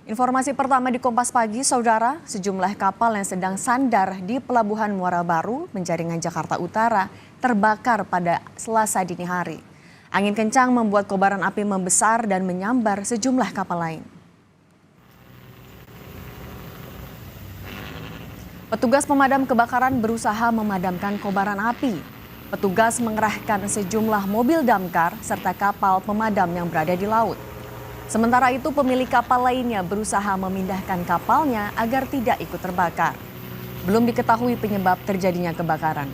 Informasi pertama di Kompas Pagi, Saudara, sejumlah kapal yang sedang sandar di Pelabuhan Muara Baru, Penjaringan, Jakarta Utara, terbakar pada Selasa dini hari. Angin kencang membuat kobaran api membesar dan menyambar sejumlah kapal lain. Petugas pemadam kebakaran berusaha memadamkan kobaran api. Petugas mengerahkan sejumlah mobil damkar serta kapal pemadam yang berada di laut. Sementara itu pemilik kapal lainnya berusaha memindahkan kapalnya agar tidak ikut terbakar. Belum diketahui penyebab terjadinya kebakaran.